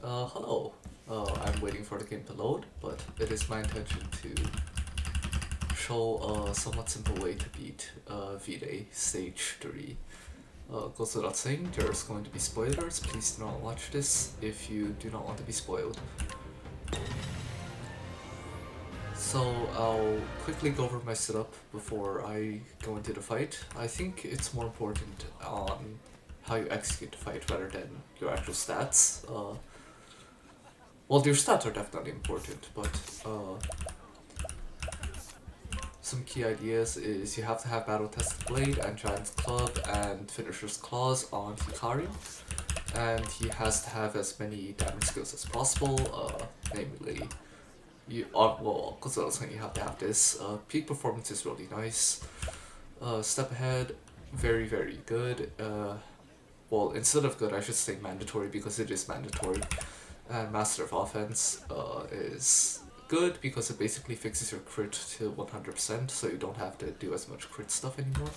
Hello. I'm waiting for the game to load, but it is my intention to show a somewhat simple way to beat Vide Stage 3. Goes without saying, there's going to be spoilers. Please do not watch this if you do not want to be spoiled. So I'll quickly go over my setup before I go into the fight. I think it's more important on how you execute the fight rather than your actual stats. Well, your stats are definitely important, but some key ideas is you have to have Battle Tested Blade and Giant's Club and Finisher's Claws on Hikari, and he has to have as many damage skills as possible, namely, because I was saying you have to have this. Peak Performance is really nice. Step Ahead, very, very good. Well, instead of good, I should say mandatory because it is mandatory. And Master of Offense is good because it basically fixes your crit to 100%, so you don't have to do as much crit stuff anymore.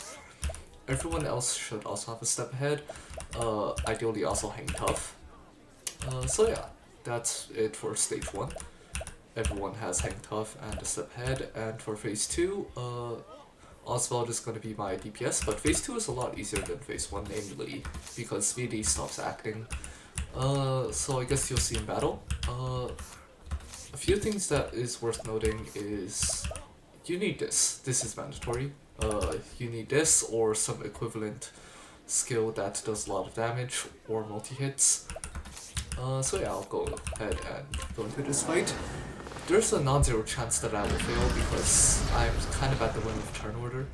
Everyone else should also have a Step Ahead, ideally also Hang Tough. So yeah, that's it for Stage 1. Everyone has Hang Tough and a Step Ahead, and for Phase 2, Oswald is going to be my DPS, but Phase 2 is a lot easier than Phase 1, namely because VD stops acting. So I guess you'll see in battle. A few things that is worth noting is you need this. This is mandatory. You need this or some equivalent skill that does a lot of damage or multi-hits. So yeah, I'll go ahead and go into this fight. There's a non-zero chance that I will fail because I'm kind of at the whim of turn order.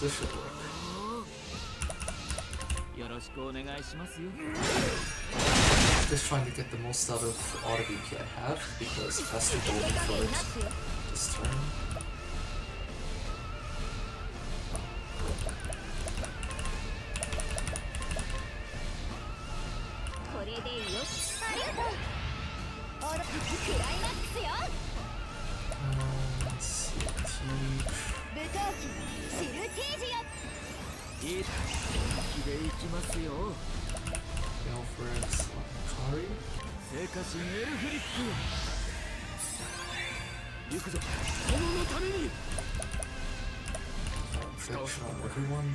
This should work. Just trying to get the most out of all the BP I have because it has to go in first this turn. Infection on everyone.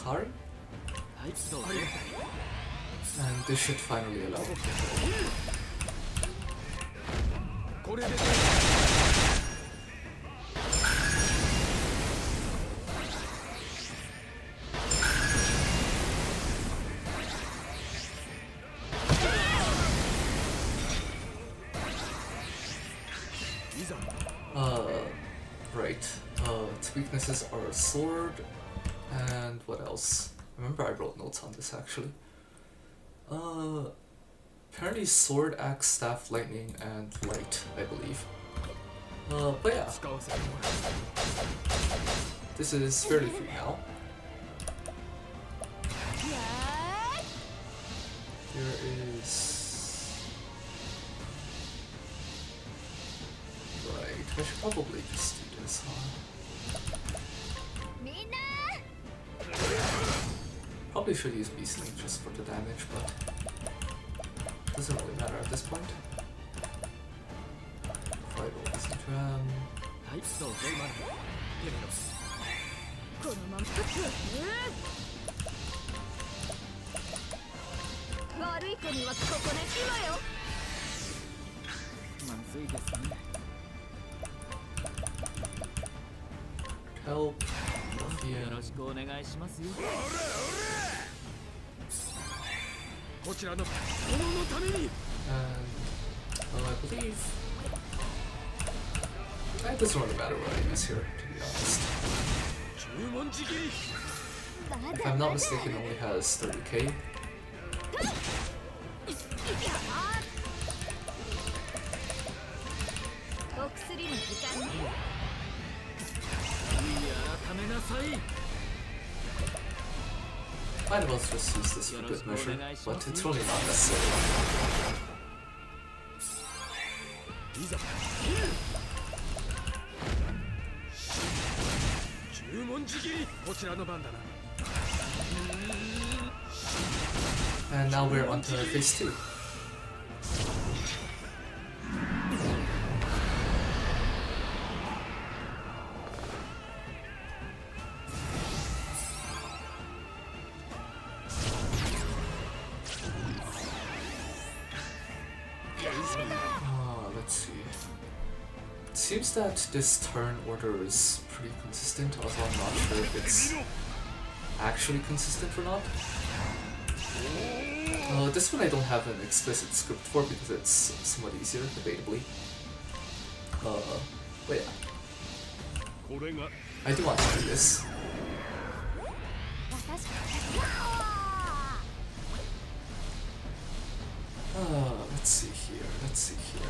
Hikari. And this should finally allow him to right. Its weaknesses are sword, and what else? Remember I wrote notes on this actually. Apparently sword, axe, staff, lightning, and light, I believe. But yeah. This is fairly free now. There is... Right, I should probably just do this, huh? Probably should use Beastling just for the damage, but doesn't really matter at this point. Fight all this drum. Help. And well, I believe it doesn't really matter what I use here, to be honest. If I'm not mistaken, it only has 30k. Might as well just use this for good measure, but it's really not necessary. And now we're on to phase 2. Let's see. It seems that this turn order is pretty consistent, although I'm not sure if it's actually consistent or not. This one I don't have an explicit script for because it's somewhat easier, debatably. But yeah. I do want to do this. Let's see here, let's see here.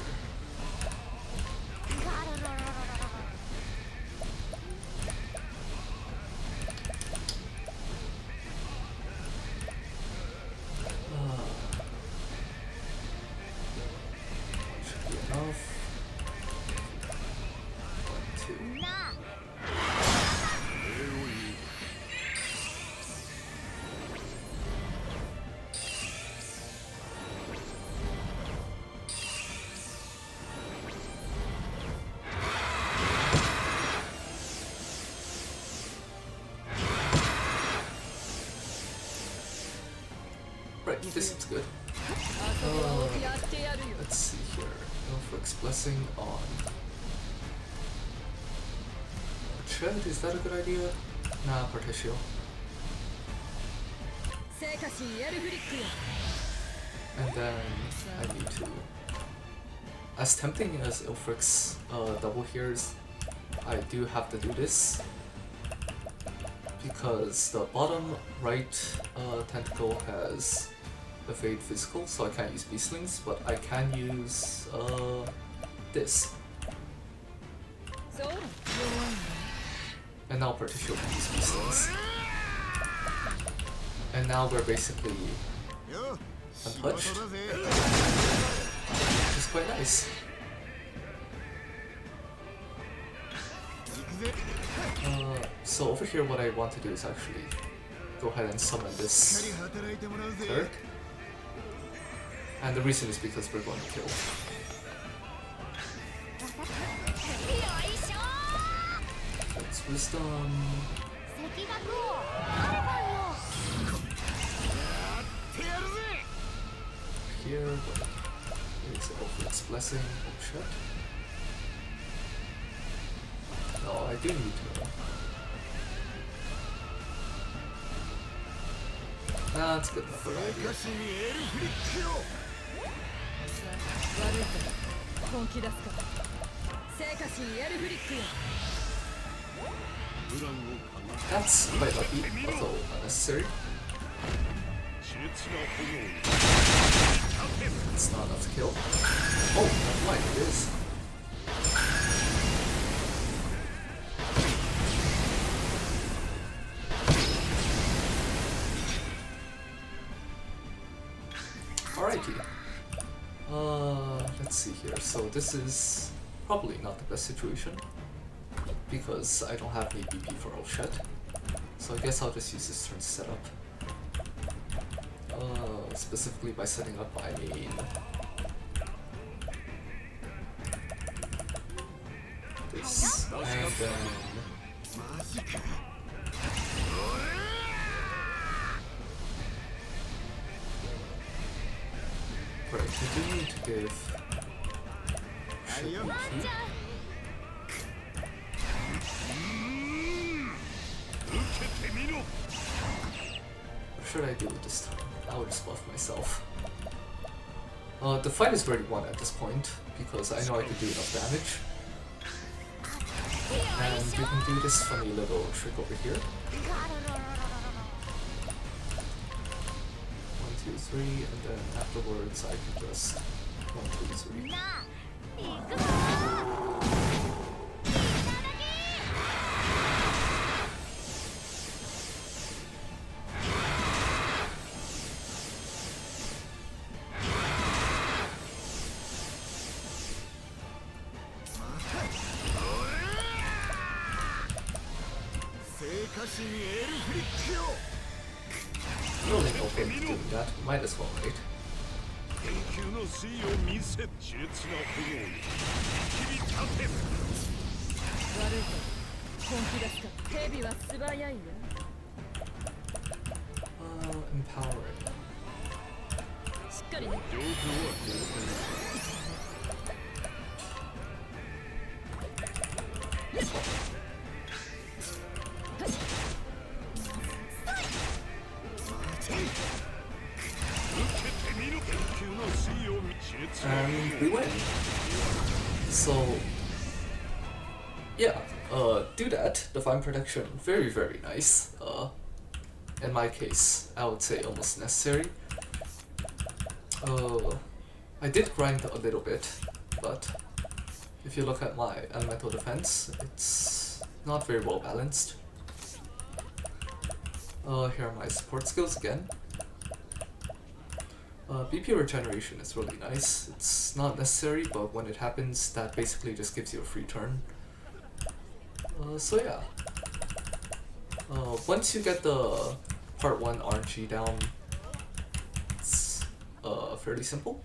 Should be enough. 1, 2. Right, this seems good. Let's see here. Elfric's Blessing on Ochette, is that a good idea? Nah, Partitio. And then I need to... As tempting as Elfric's double here is, I do have to do this. Because the bottom right tentacle has evade physical, so I can't use Beastlings, but I can use this. And now Partitio can use Beastlings. And now we're basically untouched. Which is quite nice. So over here what I want to do is actually go ahead and summon this cleric. And the reason is because we're going to kill. That's wisdom. here, but it's over its blessing. Oh shit. No, I do need to know. Nah, that's good enough for an idea. That's quite lucky, although unnecessary. It's not enough to kill. Oh, never mind, it is. Alrighty. Let's see here. So this is probably not the best situation because I don't have any BP for Ochette. So I guess I'll just use this turn to set up. Specifically by setting up, I mean this, and then right, we do need to give Ochette BP. What should I do with this time? I would just buff myself. The fight is already won at this point, because I know I can do enough damage. And we can do this funny little trick over here. 1, 2, 3, and then afterwards I can just 1, 2, 3. Really no point to doing that. Might as well, right? Empowering. And we win. So yeah, do that. Divine Protection, very very nice. In my case, I would say almost necessary. I did grind a little bit, but if you look at my elemental defense, it's not very well balanced. Here are my support skills again. BP regeneration is really nice. It's not necessary, but when it happens, that basically just gives you a free turn. So yeah. Once you get the part 1 RNG down, it's fairly simple.